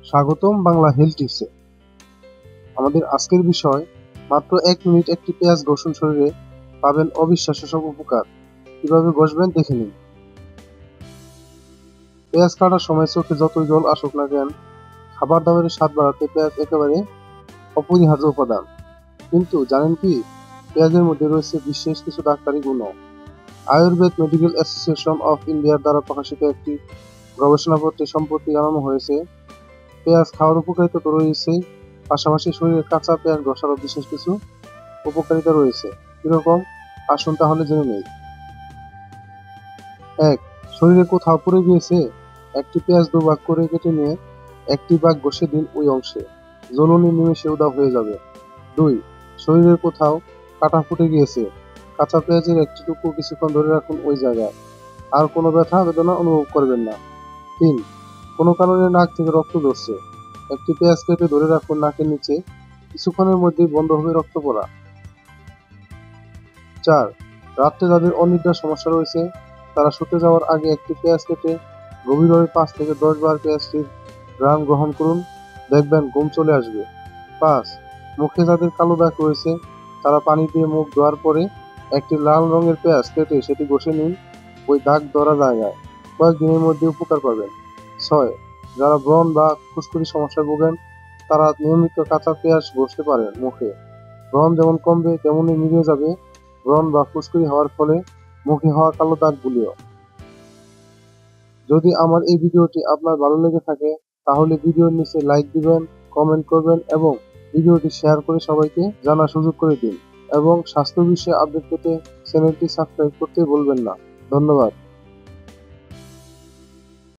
স্বাগতম বাংলা হেলথ টিপসে। আমাদের আজকের বিষয়, মাত্র 1 মিনিট একটি পেঁয়াজ ঘষুন শরীরে, পাবেন অবিশ্বাস্য সব উপকার। কিভাবে ঘষবেন দেখে নিন। পেঁয়াজ কাটার সময় চোখে যতই জল আসুক না কেন, খাবার দাবারের স্বাদ বাড়াতে পেঁয়াজ একেবারে অপরিহার্য উপাদান। কিন্তু জানেন কি, পেঁয়াজের মধ্যে রয়েছে বিশেষ কিছু ডাক্তারি গুণও। আয়ুর্বেদ মেডিকেল অ্যাসোসিয়েশন অফ ইন্ডিয়ার দ্বারা প্রকাশিত একটি গবেষণাপত্রে সম্প্রতি জানানো হয়েছে, পেঁয়াজ খাওয়ার উপকারিতা তো রয়েছেই, পাশাপাশি শরীরে কাঁচা পেঁয়াজ ঘষারও বিশেষ কিছু উপকারিতা রয়েছে। কিরকম? আসুন তাহলে জেনে নেই। 1. শরীরে কোথাও পুড়ে গিয়েছে? একটি পেঁয়াজ দুভাগ করে কেটে নিয়ে একটি ভাগ ঘষে দিন ওই অংশে, জ্বলুনি নিমেষে উধাও হয়ে যাবে। 2. শরীরের কোথাও কাটা ফুটে গিয়েছে? কাঁচা পেঁয়াজের একটি টুকরো কিছুক্ষণ ধরে রাখুন ওই জায়গায়, আর কোনো ব্যথা বেদনা অনুভব করবেন না। 3. কোনো কারণে নাক থেকে রক্ত ঝরছে? একটি পেঁয়াজ কেটে ধরে রাখুন নাকের নিচে, কিছুক্ষণের মধ্যেই বন্ধ হবে রক্ত পড়া। 4. রাত্রে যাদের অনিদ্রার সমস্যা রয়েছে, তারা শুতে যাওয়ার আগে একটি পেঁয়াজ কেটে গভীরভাবে 5 থেকে 10 বার পেঁয়াজটির ঘ্রাণ গ্রহণ করুন, দেখবেন ঘুম চলে আসবে। 5. মুখে যাদের কালো দাগ রয়েছে, তারা পানি দিয়ে মুখ ধোয়ার পরে একটি লাল রঙের পেঁয়াজ কেটে সেটি ঘষে নিন ওই দাগ ধরা জায়গায়, কয়েকদিনের মধ্যে উপকার পাবেন। 6. যারা ব্রণ বা ফুসকুড়ি সমস্যায় ভোগেন, তারা নিয়মিত কাঁচা পেঁয়াজ ঘষতে পারেন মুখে, ব্রণ যেমন কমবে তেমনই মিলিয়ে যাবে ব্রণ বা ফুসকুড়ি হওয়ার ফলে মুখে হওয়া কালো দাগগুলিও। যদি আমার এই ভিডিওটি আপনার ভালো লেগে থাকে, তাহলে ভিডিওর নিচে লাইক দিবেন, কমেন্ট করবেন এবং ভিডিওটি শেয়ার করে সবাইকে জানার সুযোগ করে দিন। এবং স্বাস্থ্য বিষয়ে আপডেট পেতে চ্যানেলটি সাবস্ক্রাইব করতে ভুলবেন না। ধন্যবাদ।